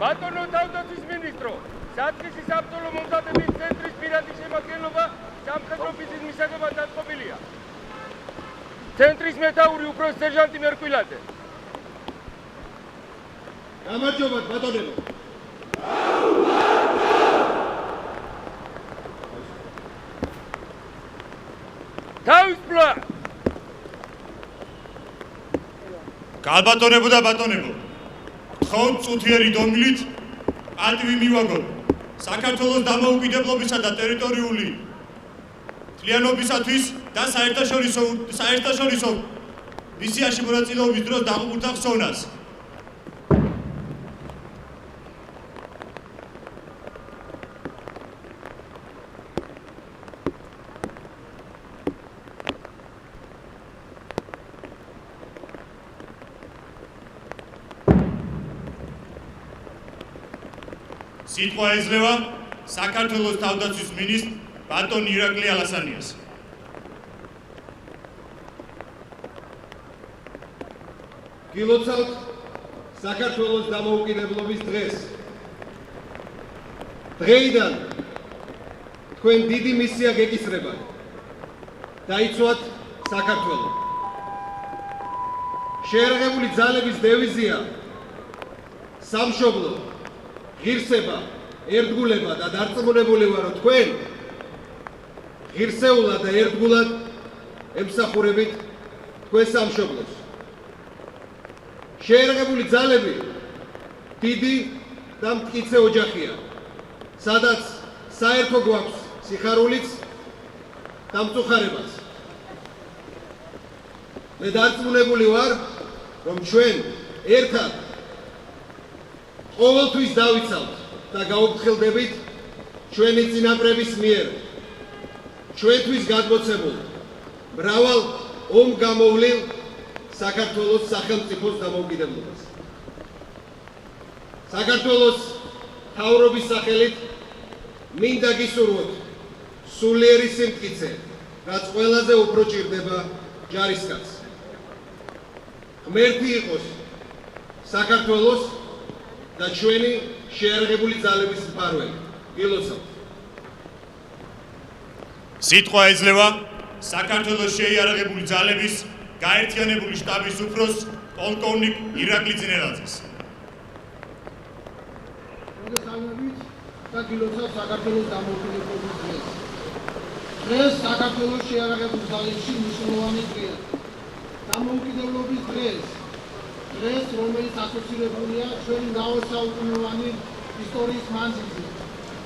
ბატონო თავდაცვის მინისტრო, საწყისი საბრძოლო მომზადების ცენტრის პირადი შემადგენლობა სამხედრო ბიზნესის მისაღებად დაწყობილია. ცენტრის მეთაური უფროს სერჟანტი მერკვილაძე. გამარჯობათ ბატონებო. თავისუფლა. გალბატონებო და ბატონებო, გთხოვთ წუთიერი დომილით პატივი მივაგოთ საქართველოს დამოუკიდებლობისა და ტერიტორიული მთლიანობისათვის და საერთაშორისო მისიაში მონაწილეობის დროს დაღუპულთა ხსოვნას. სიტყვა ეძლევა საქართველოს თავდაცვის მინისტრ ბატონ ირაკლი ალასანიას. გილოცავთ საქართველოს დამოუკიდებლობის დღეს. დღეიდან თქვენ დიდი მისია გეკისრება. დაიცვათ საქართველო. შეერაღებული ძალების დევიზია სამშობლო, ღირსება, ერთგულება და დარწმუნებული ვარო თქვენ ღირსეულად და ერთგულად ემსახურებით თქვენ სამშობლოს. შეერაღებული ძალები დიდი და მტკიცე ოჯახია, სადაც საერთო გვაქვს სიხარულიც და მწუხარებაც. მე დარწმუნებული ვარ, რომ ჩვენ ერთად ყოველთვის დავიცავთ და გაუფრთხილდებით ჩვენი წინაპრების მიერ ჩვენთვის გადმოცემულ მრავალ ომგამოვლილ საქართველოს სახელმწიფოს დამოუკიდებლობას. საქართველოს მთავრობის სახელით მინდა გისურვოთ სულიერი სიმტკიცე, რაც ყველაზე უფრო ჭირდება ჯარისკაცს. ღმერთი იყოს საქართველოს და ჩვენი შეერაღებული ძალების მფარველი. გილოცავთ. სიტყვა ეძლევა საქართველოს შეიარაღებული ძალების გაერთიანებული შტაბის უფროს პოლკოვნიკ ირაკლი ძინელაძეს. მოგესალმებით და გილოცავთ საქართველოს დამოუკიდებლობის დღეს. დღეს საქართველოს შეიარაღებული ძალებში მნიშვნელოვანი დღეა. დამოუკიდებლობის დღეს, რომელიც ასოცირებულია ჩვენი მრავალსაუკუნოვანი ისტორიის მანძილზე,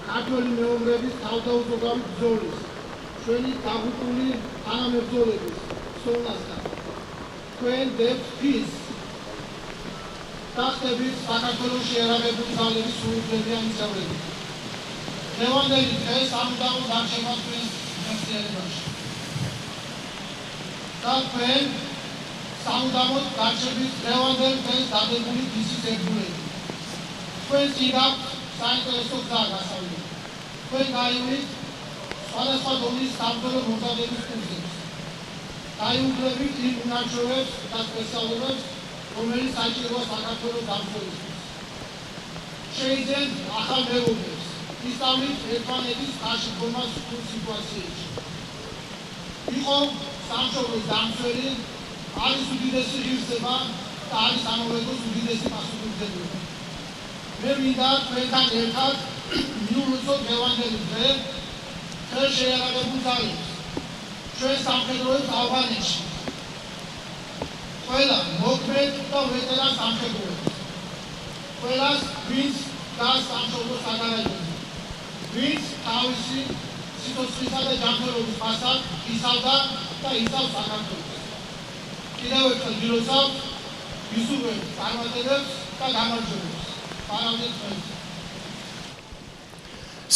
ქართველი მეომრების თავდაუზოგავი ბრძოლის, ჩვენი დაღუპული თანამებრძოლების ხსოვნასთან. თქვენ დებთ ფის და ხდებით საქართველოს შეიარაღებული ძალების სრულუფლებიან მისაღებად. დღევანდელი დღე სამუდამოდ არჩევა თქვენს მეხსიერებაში. და თქვენ სამუდამოდ გარჩევით დღევანდელ დღეს დადებული ფისის ერთგულებით. თქვენ წინააღმდეგ საინტერესო გზა გასავლით. თქვენ გაივლით სხვადასხვა დონის საბრძოლო მომზადების კურსებს. დაიუღებლებით იმ უნარჩვევებს და სპეციალობებს, რომელიც საჭიროა საქართველოს დამცველისთვის. შეიძენთ ახალ მეგობრებს, ისწავლით ერთმანეთის ხარში დგომას სრულ სიტუაციებში. იყო სამშობლოს დამცველი, არის უდიდესი ღირსება და არის ამავდროულად უდიდესი პასუხისმგებლობა. მე მინდა თქვენთან ერთად მივუძოთ დღევანდელი დღე ჩვენ შეიარაღებულ ძალებს, ჩვენ სამხედროებს ავღანეთში. ყველა მოქმედ და ვეტერან სამხედროებს. ყველას, ვინც დგას სამშობლოს საგარეჯოზე, ვინც თავისი სიცოცხლისა და ჯანმრთელობის ფასად იცავდა და იცავს საქართველოს. კიდევ ერთხელ გილოცავთ, ვისურვებთ წარმატებებს და გამარჯვებებს. პარავდეთ თქვენს.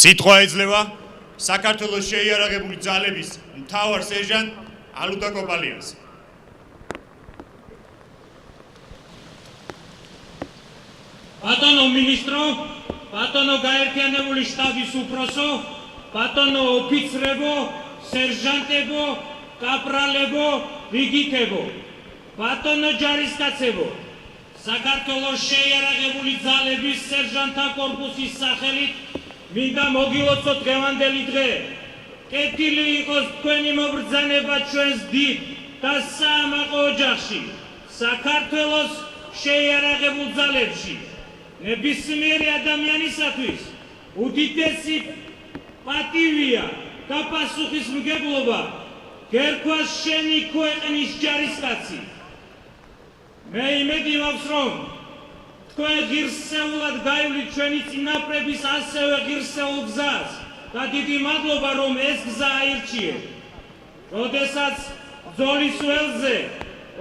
სიტყვა ეძლევა საქართველოს შეიარაღებული ძალების მთავარ სერჟანტ ალუდა კოპალიას. ბატონო მინისტრო, ბატონო გაერთიანებული შტაბის უფროსო, ბატონო ოფიცრებო, სერჟანტებო, კაპრალებო, რიგითებო, ბატონო ჯარისკაცებო, საქართველოს შეიარაღებული ძალების სერჟანტთა კორპუსის სახელით მინდა მოგილოცოთ დღევანდელი დღე. კეთილი იყოს თქვენი მობრძანება ჩვენს დიდ და საამაყო ოჯახში, საქართველოს შეიარაღებულ ძალებში. ნებისმიერი ადამიანისათვის უდიდესი პატივია და პასუხისმგებლობა გერქვას შენი ქვეყნის ჯარისკაცი. მე იმედი მაქვს, რომ თქვენ ღირსეულად გაივლით ჩვენი წინაპრების ასევე ღირსეულ გზას და დიდი მადლობა, რომ ეს გზა აირჩიეთ. როდესაც ბრძოლის ველზე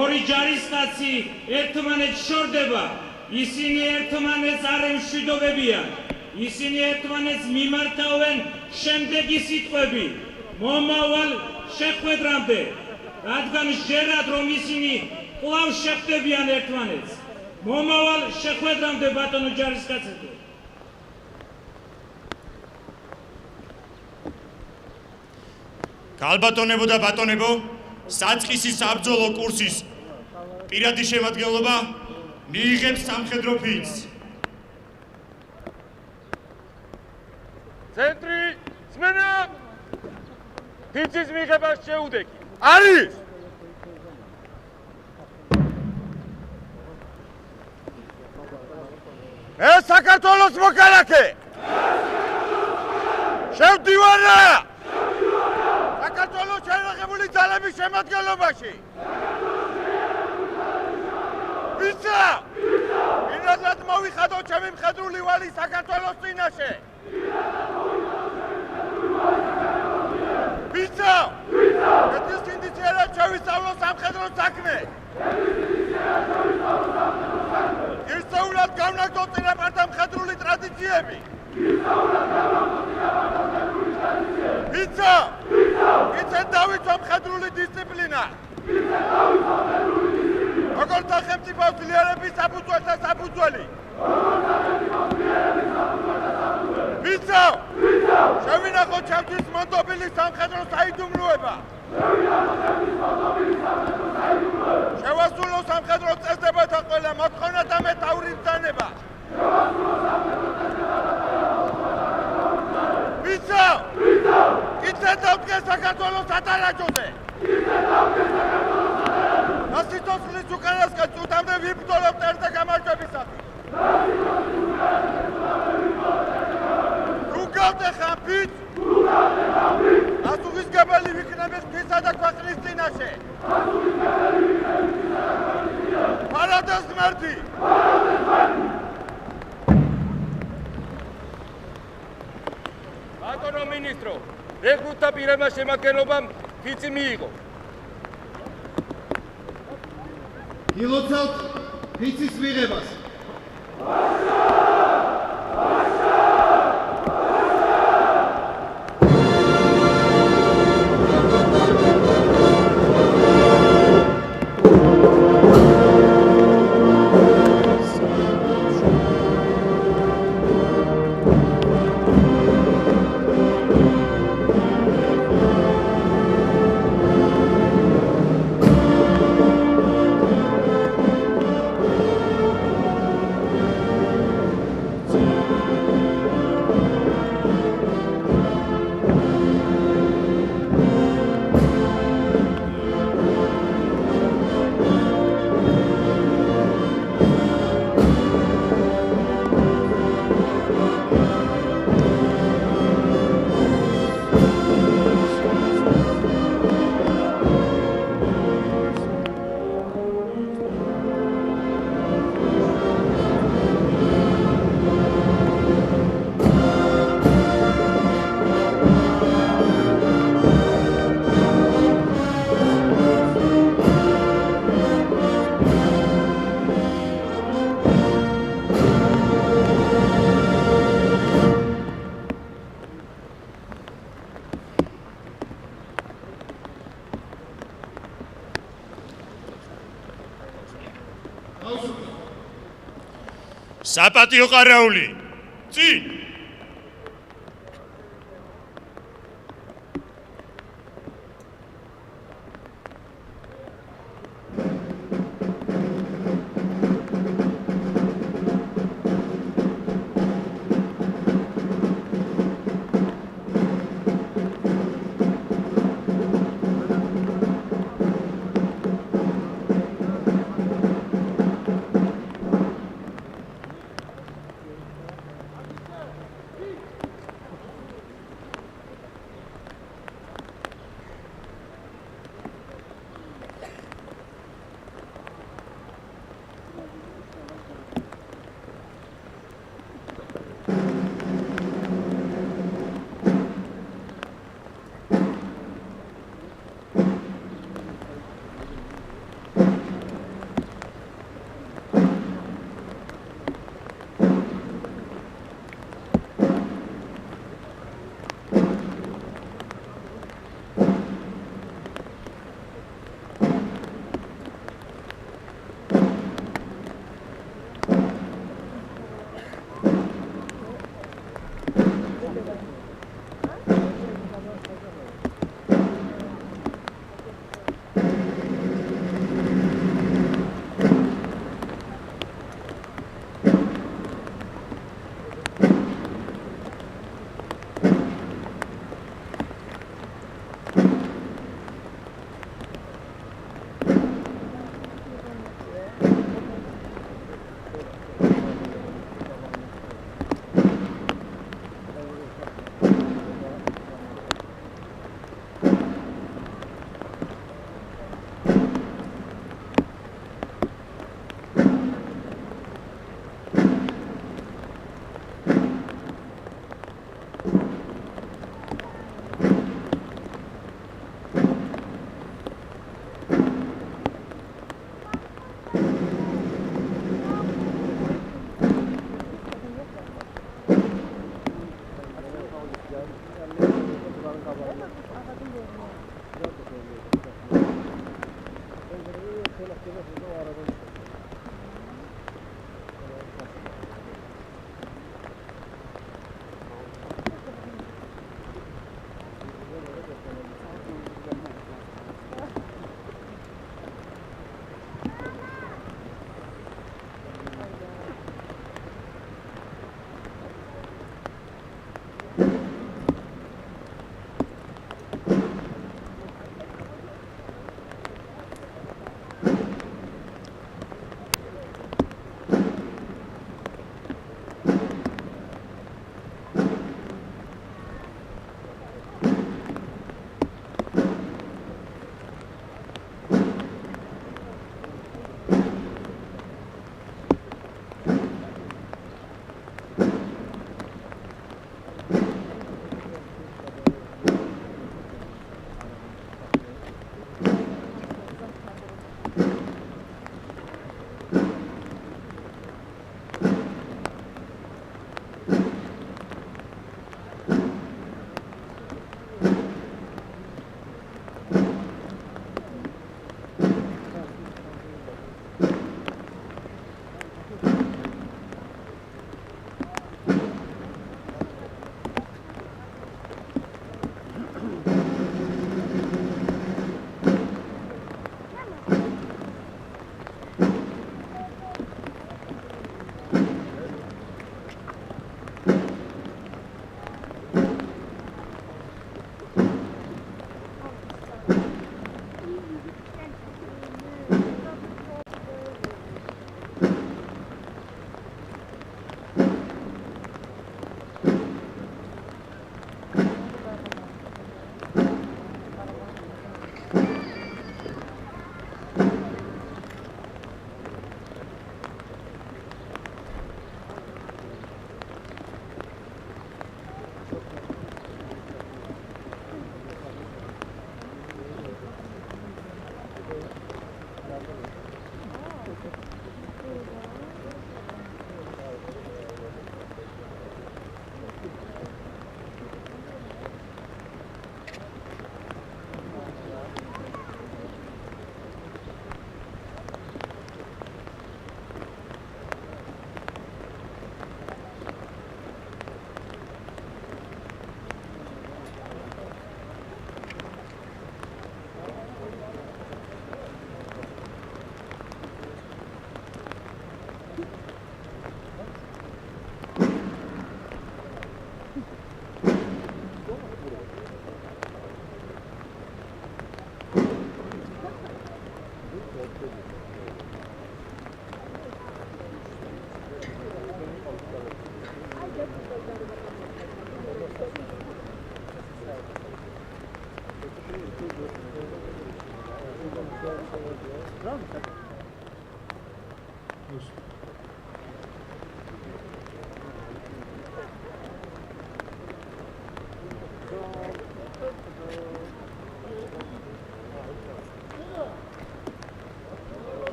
ორი ჯარისკაცი ერთმანეთს შორდება, ისინი ერთმანეთს არ ემშვიდობებიან. ისინი ერთმანეთს მიმართავენ შემდეგი სიტყვები მომავალ შეხვედრამდე, რადგან ჟერად რომ ისინი კვლავ შეხვდებიან ერთმანეთს. მომავალ შეხვედრამდე ბატონო ჯარისკაცებო. ქალბატონებო და ბატონებო, საწყისი საბრძოლო კურსის პირადი შემადგენლობა მიიღებს სამხედრო ფიცს. ცენტრი სმენა ფიცის მიღებას შეუდექი. არის ეს საქართველოს მოქალაქე შევდივარა საქართველოს შეიარაღებული ძალების შემადგენლობაში. ვიცა ინადად მოვიხადო ჩემი მხედრული ვალი საქართველოს წინაშე. ვიცა ეს ინდიციერა შევისწავლო სამხედრო საქმე. ისწავლოთ გავნაგდო წინაპართა მხედრული ტრადიციები. ვიცა იცით დავიცვა მხედრული დისციპლინა. როგორც სახელმწიფო ძლიერების საფუძველთა საფუძველი. ვიცა შევინახოთ ჩემთვის მონდობილი სამხედრო საიდუმლოება. შევასრულო სამხედრო წესდებათა ყველა მოთხოვნა და მეთაურის ბრძანება. ვიცა კითხეთ დავდგე საქართველოს სატარაჯოზე. და სიცოცხლის უკანასკნელ წუთამდე ვიბრძოლობთ ერთ გამარჯვებისათვის. თუ გავდეხან ფიცს, პასუხისმგებელი ვიქნები ღვთისა და ქვეყნის წინაშე. პარადეს ღმერთი! ბატონო მინისტრო, რეკრუტთა პირებმა შემადგენლობამ ფიცი მიიღო. გილოცავთ ფიცის მიღებას. საპატიო ყარაული, წინ!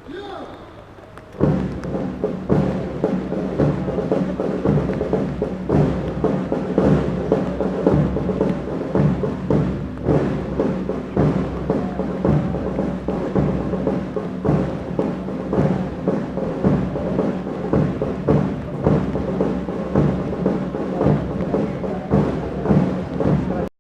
Yeah.